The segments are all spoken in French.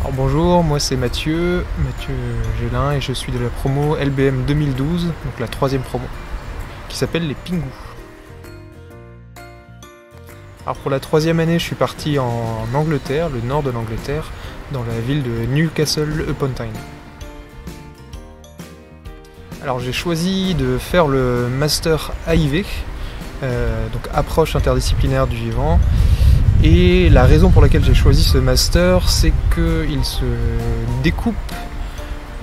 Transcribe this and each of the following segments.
Alors bonjour, moi c'est Mathieu Gélin et je suis de la promo LBM 2012, donc la troisième promo, qui s'appelle les Pingus. Alors pour la troisième année, je suis parti en Angleterre, le nord de l'Angleterre, dans la ville de Newcastle upon Tyne. Alors j'ai choisi de faire le master AIV, donc approche interdisciplinaire du vivant. Et la raison pour laquelle j'ai choisi ce master, c'est qu'il se découpe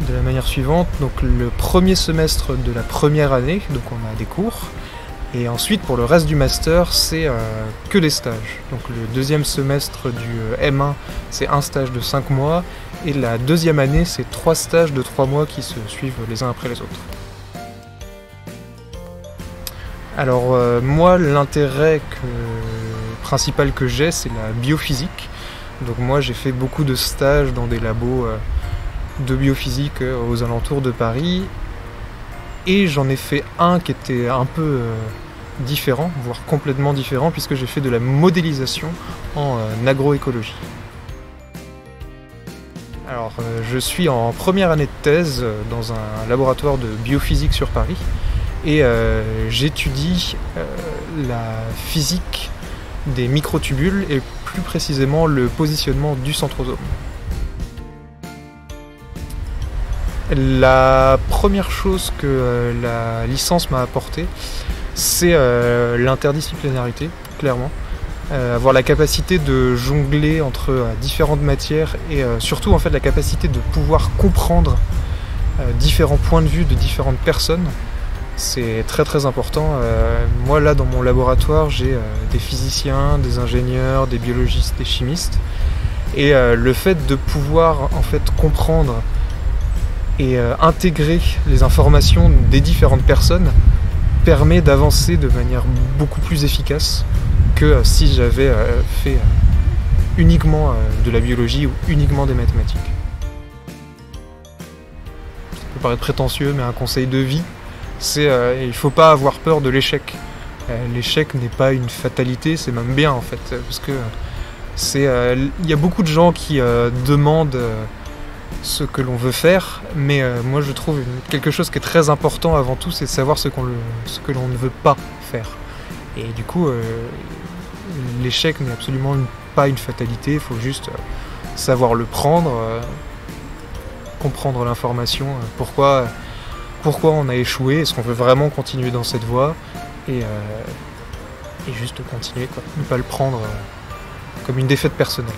de la manière suivante. Donc le premier semestre de la première année, donc on a des cours. Et ensuite pour le reste du master, c'est que des stages. Donc le deuxième semestre du M1, c'est un stage de 5 mois. Et la deuxième année, c'est 3 stages de 3 mois qui se suivent les uns après les autres. Alors moi, l'intérêt principal que j'ai, c'est la biophysique. Donc moi, j'ai fait beaucoup de stages dans des labos de biophysique aux alentours de Paris. Et j'en ai fait un qui était un peu différent, voire complètement différent, puisque j'ai fait de la modélisation en agroécologie. Alors je suis en première année de thèse dans un laboratoire de biophysique sur Paris. Et j'étudie la physique des microtubules et plus précisément le positionnement du centrosome. La première chose que la licence m'a apporté, c'est l'interdisciplinarité, clairement. Avoir la capacité de jongler entre différentes matières et surtout en fait la capacité de pouvoir comprendre différents points de vue de différentes personnes. C'est très important. Moi là dans mon laboratoire j'ai des physiciens, des ingénieurs, des biologistes, des chimistes. Et le fait de pouvoir en fait comprendre et intégrer les informations des différentes personnes permet d'avancer de manière beaucoup plus efficace que si j'avais fait uniquement de la biologie ou uniquement des mathématiques. Ça peut paraître prétentieux, mais un conseil de vie, c'est il ne faut pas avoir peur de l'échec. L'échec n'est pas une fatalité, c'est même bien en fait, parce que il y a beaucoup de gens qui demandent ce que l'on veut faire, mais moi je trouve quelque chose qui est très important avant tout, c'est de savoir ce que l'on ne veut pas faire. Et du coup, l'échec n'est absolument pas une fatalité, il faut juste savoir le prendre, comprendre l'information, pourquoi on a échoué, est-ce qu'on veut vraiment continuer dans cette voie, et juste continuer, quoi. Ne pas le prendre comme une défaite personnelle.